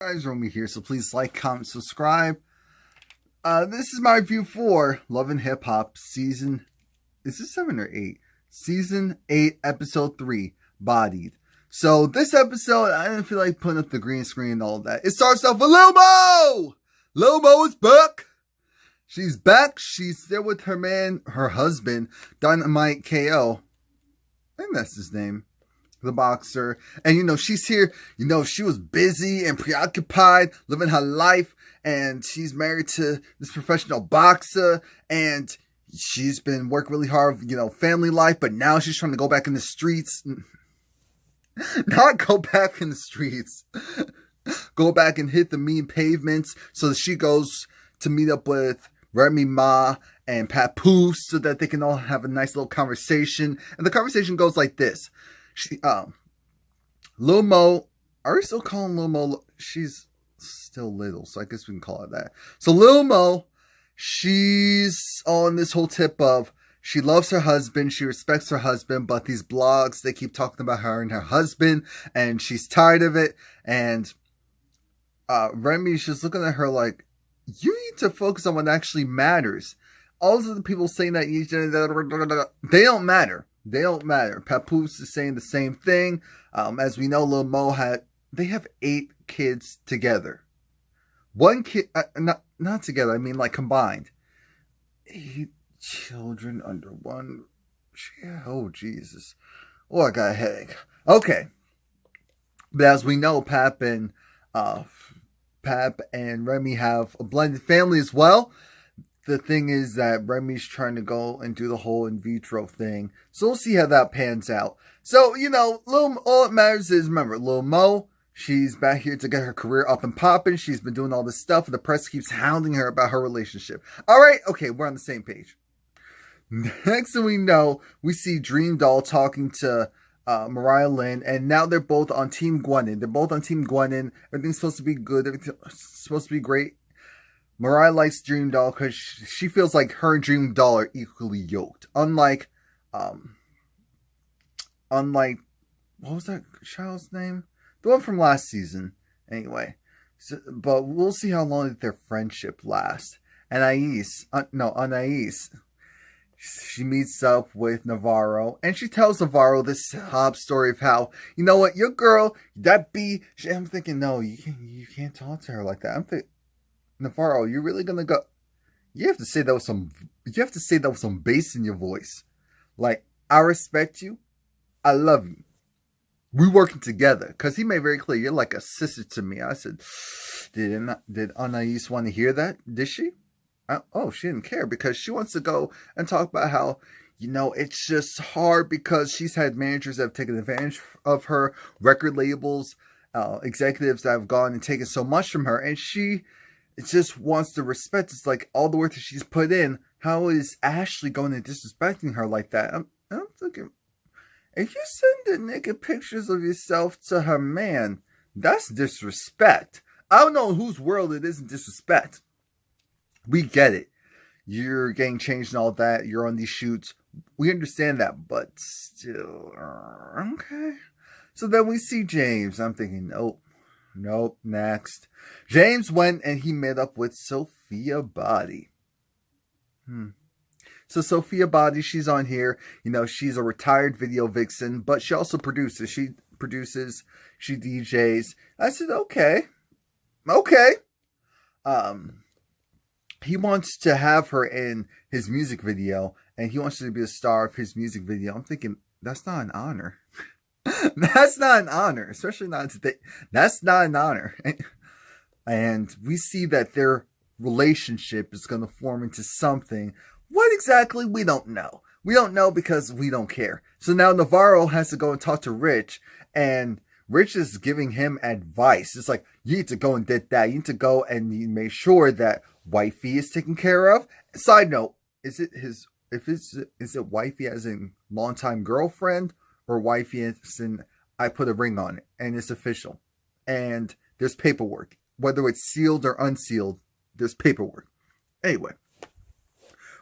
Guys, Romie here, so please like, comment, subscribe. This is my review for Love and Hip Hop season, is this 7 or 8? Season 8, episode 3, Bodied. So this episode, I didn't feel like putting up the green screen and all that. It starts off with Lil Mo! Lil Mo is back! She's back, she's there with her man, her husband, Dynamite KO. I think that's his name. The boxer. And she's here, she was busy and preoccupied living her life, and she's married to this professional boxer, and she's been working really hard, family life, but now she's trying to go back in the streets. Not go back in the streets. Go back and hit the mean pavements. So she goes to meet up with Romie Ma and Papoose so that they can all have a nice little conversation. And the conversation goes like this. Lil Mo, are we still calling Lil Mo? She's still little, so I guess we can call her that. So Lil Mo, she's on this whole tip of she loves her husband, she respects her husband, but these blogs, they keep talking about her and her husband, and she's tired of it. And Remy's just looking at her like, you need to focus on what actually matters. All of the people saying that they don't matter. They don't matter. Papoose is saying the same thing. As we know, Lil Mo they have 8 kids together. 1 kid, not together, I mean like combined. 8 children under 1. Oh, Jesus. Oh, I got a headache. Okay. But as we know, Pap and Remy have a blended family as well. The thing is that Remy's trying to go and do the whole in vitro thing. So we'll see how that pans out. So, all that matters is, remember, Lil Mo, she's back here to get her career up and popping. She's been doing all this stuff, and the press keeps hounding her about her relationship. All right, okay, we're on the same page. Next thing we know, we see Dream Doll talking to Mariah Lynn, and now they're both on Team Gwenin. They're both on Team Gwenin. Everything's supposed to be good. Everything's supposed to be great. Mariah likes Dream Doll because she feels like her and Dream Doll are equally yoked. Unlike, what was that child's name? The one from last season. Anyway. So, but we'll see how long their friendship lasts. And Anais, she meets up with Navarro, and she tells Navarro this sob story of how, your girl, I'm thinking, no, you can't talk to her like that. I'm thinking, Navarro, you're really gonna go? You have to say that with some bass in your voice. Like, I respect you, I love you, we working together. Because he made very clear, you're like a sister to me. I said, did Anais want to hear that? Did she? Oh, she didn't care, because she wants to go and talk about how, it's just hard because she's had managers that have taken advantage of her, record labels, executives that have gone and taken so much from her, and she just wants to respect. It's like all the work that she's put in. How is Ashley going and disrespecting her like that? I'm thinking, if you send the naked pictures of yourself to her man, that's disrespect. I don't know whose world it isn't disrespect. We get it. You're getting changed and all that. You're on these shoots. We understand that, but still, okay. So then we see James. I'm thinking, nope, next. James went and he met up with Sophia Bodied. So Sophia Bodied, she's on here. She's a retired video vixen, but she also produces. She DJs. I said, okay. He wants to have her in his music video, and he wants her to be a star of his music video. I'm thinking, that's not an honor. That's not an honor, especially not today. That's not an honor. And we see that their relationship is going to form into something. What exactly? We don't know. We don't know because we don't care. So now Navarro has to go and talk to Rich, and Rich is giving him advice. It's like, you need to go and did that. You need to go and you make sure that wifey is taken care of. Side note, is it wifey as in longtime girlfriend, or wifey as in I put a ring on it and it's official? And there's paperwork. Whether it's sealed or unsealed, there's paperwork. Anyway,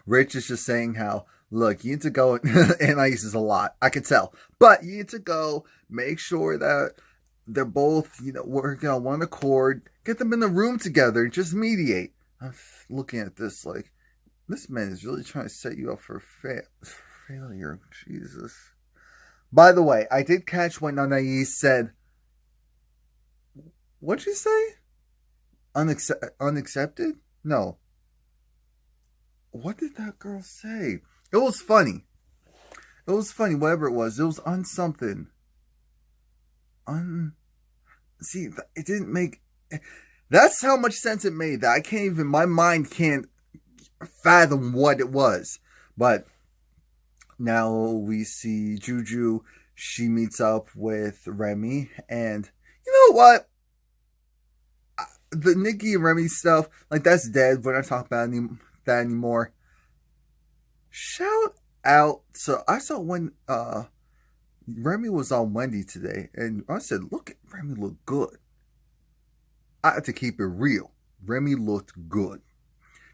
Rich is just saying how, look, you need to go, and I use this a lot, I can tell, but you need to go make sure that they're both, working on one accord. Get them in the room together. Just mediate. I'm looking at this like, this man is really trying to set you up for failure. Jesus. By the way, I did catch when Anais said, what'd you say? Unaccepted? No. What did that girl say? It was funny. It was funny, whatever it was. It was on something. See, it didn't make... That's how much sense it made that I can't even... My mind can't fathom what it was. But now we see Juju. She meets up with Remy. And you know what? The Nikki and Remy stuff, like, that's dead. We're not talking about that anymore. Shout out. So I saw when Remy was on Wendy today, and I said, look, Remy looked good. I have to keep it real. Remy looked good.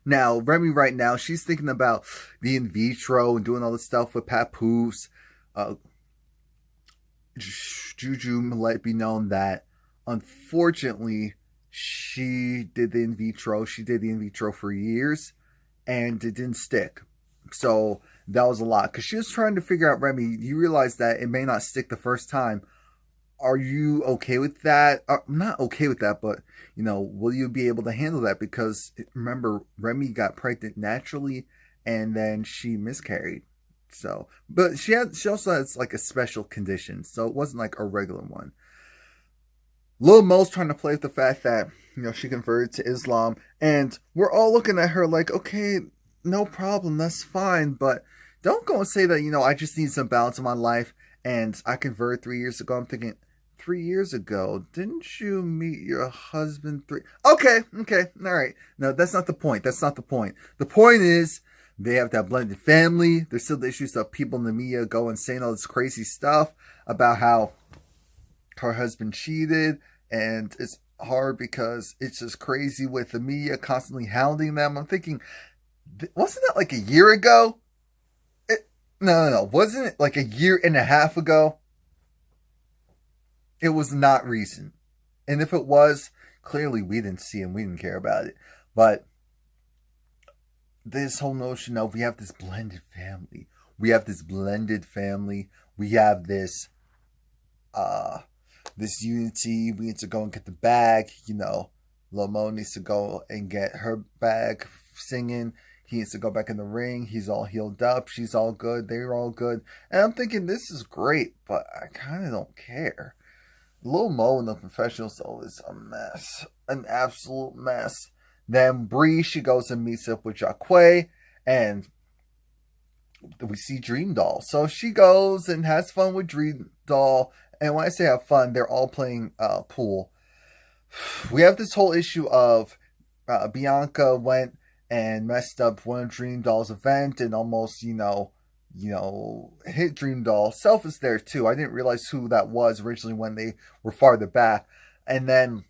Now, Remy right now, she's thinking about the in vitro and doing all this stuff with Papoose. Juju let it be known that, unfortunately, she did the in vitro. She did the in vitro for years, and it didn't stick. So that was a lot. Because she was trying to figure out, Remy, you realize that it may not stick the first time. Are you okay with that? Not okay with that, but, will you be able to handle that? Because, remember, Remy got pregnant naturally, and then she miscarried. So, but she also has, like, a special condition. So it wasn't, like, a regular one. Lil Mo's trying to play with the fact that, she converted to Islam. And we're all looking at her like, okay, no problem, that's fine. But don't go and say that, I just need some balance in my life. And I converted 3 years ago. I'm thinking, 3 years ago, didn't you meet your husband Okay, all right. No, that's not the point. That's not the point. The point is, they have that blended family. There's still the issues of people in the media go and saying all this crazy stuff about how her husband cheated, and it's hard because it's just crazy with the media constantly hounding them. I'm thinking, wasn't that like a year ago? No. Wasn't it like a year and a half ago? It was not recent. And if it was, clearly we didn't see him. We didn't care about it. But this whole notion of we have this blended family. We have this blended family. We have this unity. We need to go and get the bag. Lil Mo needs to go and get her bag singing. He needs to go back in the ring. He's all healed up. She's all good. They're all good. And I'm thinking, this is great, but I kind of don't care. Lil Mo in the professionals, though, is a mess. An absolute mess. Then Bree, she goes and meets up with Jacquet, and we see Dream Doll. So she goes and has fun with Dream Doll. And when I say have fun, they're all playing pool. We have this whole issue of Bianca went and messed up one of Dream Doll's event and almost, hit Dream Doll. Self is there too. I didn't realize who that was originally when they were farther back. And then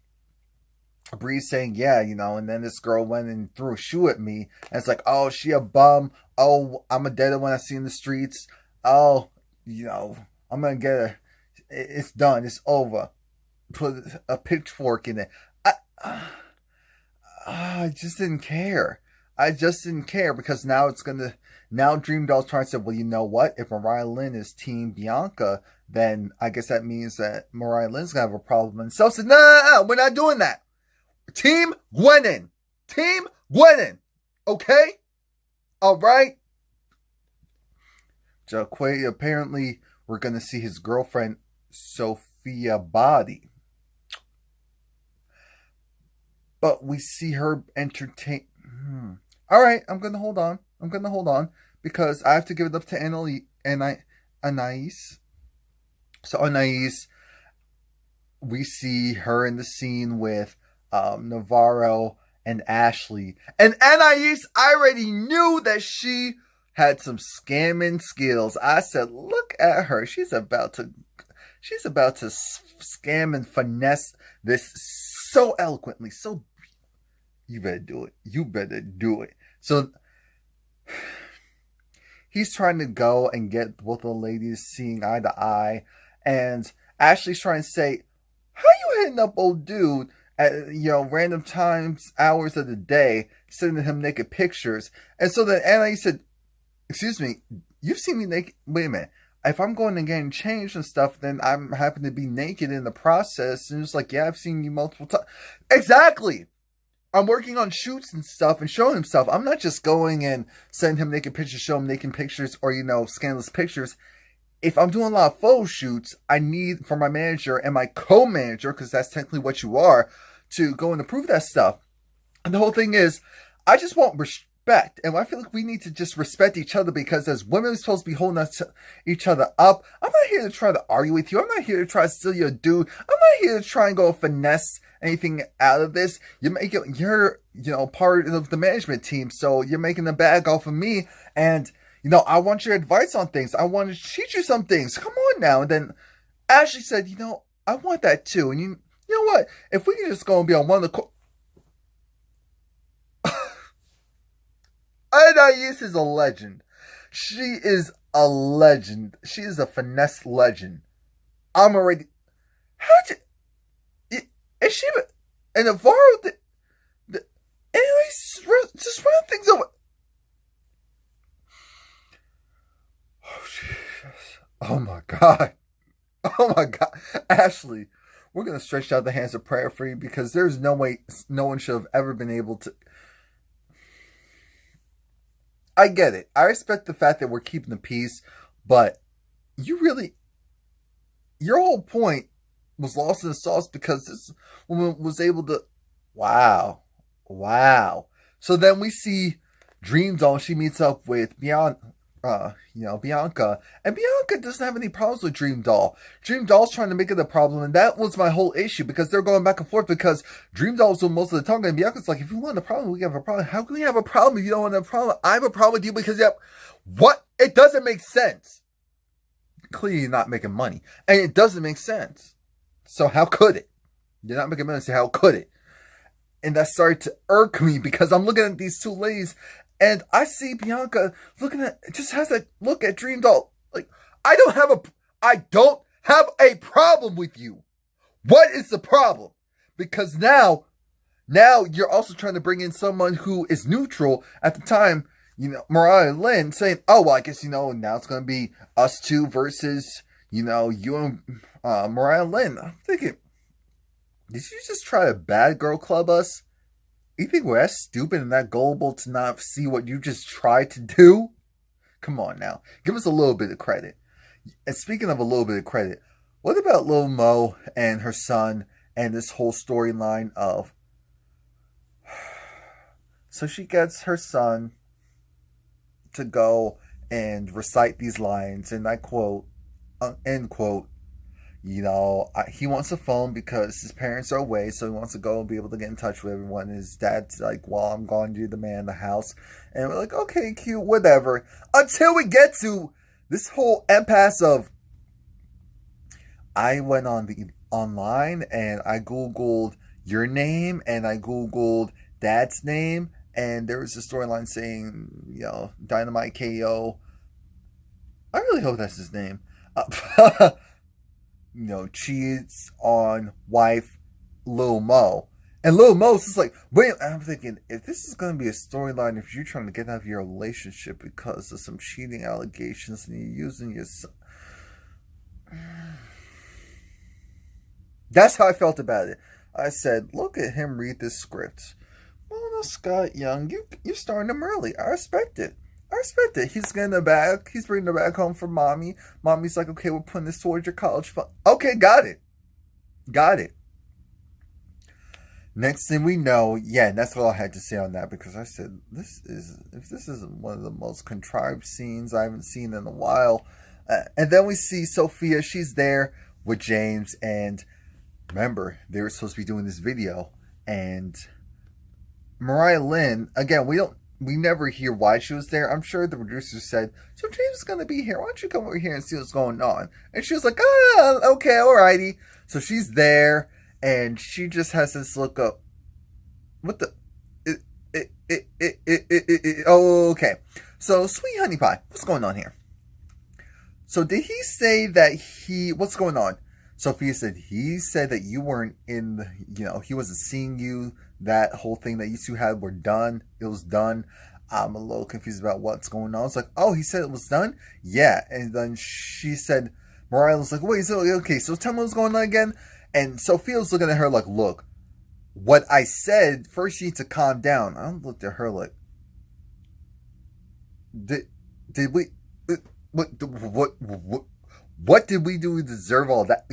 Bree's saying, yeah, and then this girl went and threw a shoe at me. And it's like, oh, she a bum. Oh, I'm a dead when I see in the streets. Oh, I'm going to get her. It's done. It's over. Put a pitchfork in it. I just didn't care. Because now now Dream Doll's trying to say, well, you know what? If Mariah Lynn is Team Bianca, then I guess that means that Mariah Lynn's going to have a problem. And so said, no, we're not doing that. Team Gwenin. Okay? All right? Jacquet, apparently, we're going to see his girlfriend, Sophia Bodied. But we see her entertain... All right, I'm going to hold on. Because I have to give it up to Anais. So Anais, we see her in the scene with Navarro and Ashley. And Anais, I already knew that she had some scamming skills. I said, look at her. She's about to scam and finesse this so eloquently. So you better do it. So he's trying to go and get both the ladies seeing eye to eye. And Ashley's trying to say, hitting up old dude at, you know, random times, hours of the day, sending him naked pictures. And so then Anais said, excuse me, you've seen me naked. Wait a minute. If I'm going and getting changed and stuff, then I'm happen to be naked in the process. And it's like, yeah, I've seen you multiple times. Exactly. I'm working on shoots and stuff and showing him stuff. I'm not just going and sending him naked pictures, show him naked pictures, or, you know, scandalous pictures. If I'm doing a lot of photo shoots, I need for my manager and my co-manager, because that's technically what you are, to go and approve that stuff. And the whole thing is, I just want respect. And I feel like we need to just respect each other, because as women, we're supposed to be holding each other up. I'm not here to try to argue with you. I'm not here to try to steal your dude. I'm not here to try and go finesse anything out of this. You're, you know, part of the management team, so you're making the bag off of me. And, you know, I want your advice on things. I want to teach you some things. Come on now. And then Ashley said, you know, I want that too. And you know what? If we can just go and be on one of the Anais is a legend. She is a legend. She is a finesse legend. I'm already. How'd you? And she and Navarro. Anyways, just run things over. Oh Jesus! Oh my God! Oh my God! Ashley, we're gonna stretch out the hands of prayer for you, because there's no way no one should have ever been able to. I get it. I respect the fact that we're keeping the peace, but you really, your whole point was lost in the sauce, because this woman was able to, wow. So then we see Dream Doll. She meets up with Bianca, and Bianca doesn't have any problems with Dream Doll. Dream Doll's trying to make it a problem, and that was my whole issue, because they're going back and forth, because Dream Doll's doing most of the talking, and Bianca's like, if you want a problem, we have a problem. How can we have a problem if you don't want a problem? I have a problem with you because you have... What? It doesn't make sense. Clearly you're not making money, and it doesn't make sense. So how could it? You're not making money, so how could it? And that started to irk me, because I'm looking at these two ladies, and I see Bianca looking at, just has that look at Dream Doll. Like, I don't have a problem with you. What is the problem? Because now you're also trying to bring in someone who is neutral. At the time, you know, Mariah and Lynn saying, oh, well, I guess, you know, now it's going to be us two versus, you know, you and Mariah and Lynn. I'm thinking, did you just try to bad girl club us? You think we're that stupid and that gullible to not see what you just tried to do? Come on now. Give us a little bit of credit. And speaking of a little bit of credit, what about Lil Mo and her son and this whole storyline of... So she gets her son to go and recite these lines, and I quote, end quote, you know, he wants a phone because his parents are away, so he wants to go and be able to get in touch with everyone. And his dad's like, well, I'm going to be the man in the house. And we're like, okay, cute, whatever. Until we get to this whole impasse of, I went on the online and I Googled your name and I Googled dad's name. And there was a storyline saying, you know, Dynamite KO. I really hope that's his name. You know, cheats on wife Lil Mo. And Lil Mo's just like, wait, I'm thinking, if this is going to be a storyline, if you're trying to get out of your relationship because of some cheating allegations and you're using your son. That's how I felt about it. I said, look at him read this script. Well, no, Scott Young, you're starting him early. I respect it. He's getting the bag. He's bringing the bag home for mommy. Mommy's like, okay, we're putting this towards your college fund. Okay, got it. Next thing we know, yeah, and that's all I had to say on that, because I said, if this isn't one of the most contrived scenes I haven't seen in a while. And then we see Sophia. She's there with James, and remember, they were supposed to be doing this video, and Mariah Lynn, again, we never hear why she was there. I'm sure the producer said, so James is going to be here. Why don't you come over here and see what's going on? And she was like, okay, alrighty. So she's there, and she just has this look up. What the? Oh, okay. So, Sweet Honey Pie, what's going on here? So, did he say that what's going on? Sophia said he said that you weren't in the, he wasn't seeing you. That whole thing that you two had were done. It was done. I'm a little confused about what's going on. It's like, oh, he said it was done? Yeah. And then she said, Mariah was like, wait, so, okay, so tell me what's going on again. And Sophia was looking at her like, look, what I said, first you need to calm down. I looked at her like, did we, what did we do to deserve all that?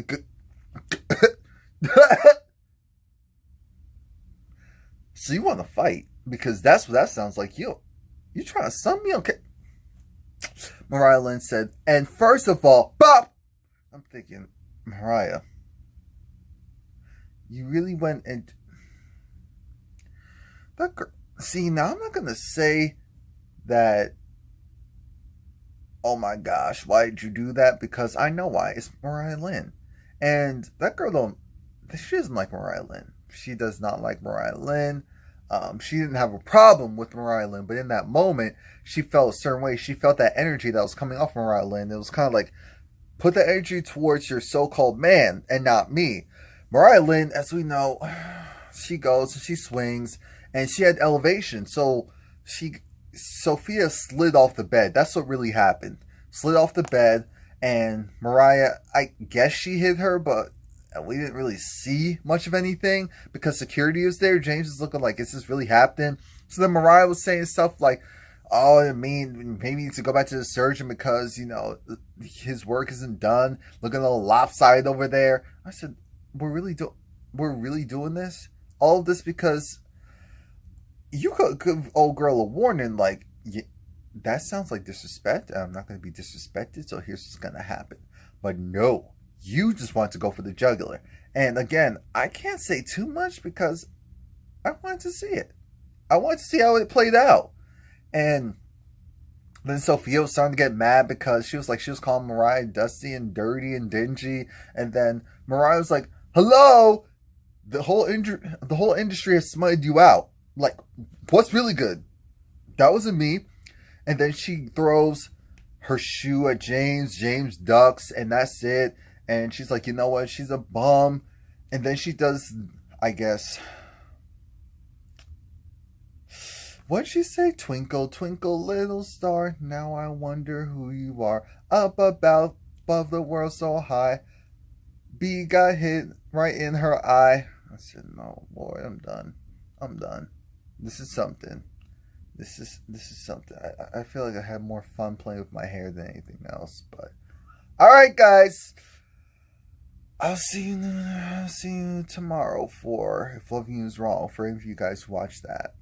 So you want to fight? Because that's what that sounds like. You trying to sum me? Okay. Mariah Lynn said, and first of all, Bob! I'm thinking, Mariah, you really went and... See, now I'm not going to say that, oh my gosh, why did you do that? Because I know why. It's Mariah Lynn. And that girl she doesn't like Mariah Lynn. She does not like Mariah Lynn. She didn't have a problem with Mariah Lynn, but in that moment, she felt a certain way. She felt that energy that was coming off Mariah Lynn. It was kind of like, put the energy towards your so-called man and not me. Mariah Lynn, as we know, she goes and she swings, and she had elevation. So Sophia slid off the bed. That's what really happened. Slid off the bed, and Mariah, I guess she hit her, but we didn't really see much of anything because security was there. James is looking like, is this really happening? So then Mariah was saying stuff like, oh, I mean, maybe he needs to go back to the surgeon because, his work isn't done. Looking a little lopsided over there. I said, we're really doing this? All of this because you could give old girl a warning like, that sounds like disrespect. I'm not going to be disrespected, so here's what's going to happen. But no. You just want to go for the jugular. And again, I can't say too much because I wanted to see it. I wanted to see how it played out. And then Sophia was starting to get mad because she was calling Mariah dusty and dirty and dingy. And then Mariah was like, hello, the whole industry has smutted you out. Like, what's really good? That wasn't me. And then she throws her shoe at James. James ducks, and that's it. And she's like, you know what? She's a bum. And then she does, I guess, what'd she say? Twinkle, twinkle, little star. Now I wonder who you are. Up above the world so high. B got hit right in her eye. I said, no, boy, I'm done. I'm done. This is something. This is something. I feel like I had more fun playing with my hair than anything else. But all right, guys. I'll see you tomorrow for If Loving You Is Wrong, for any of you guys who watch that.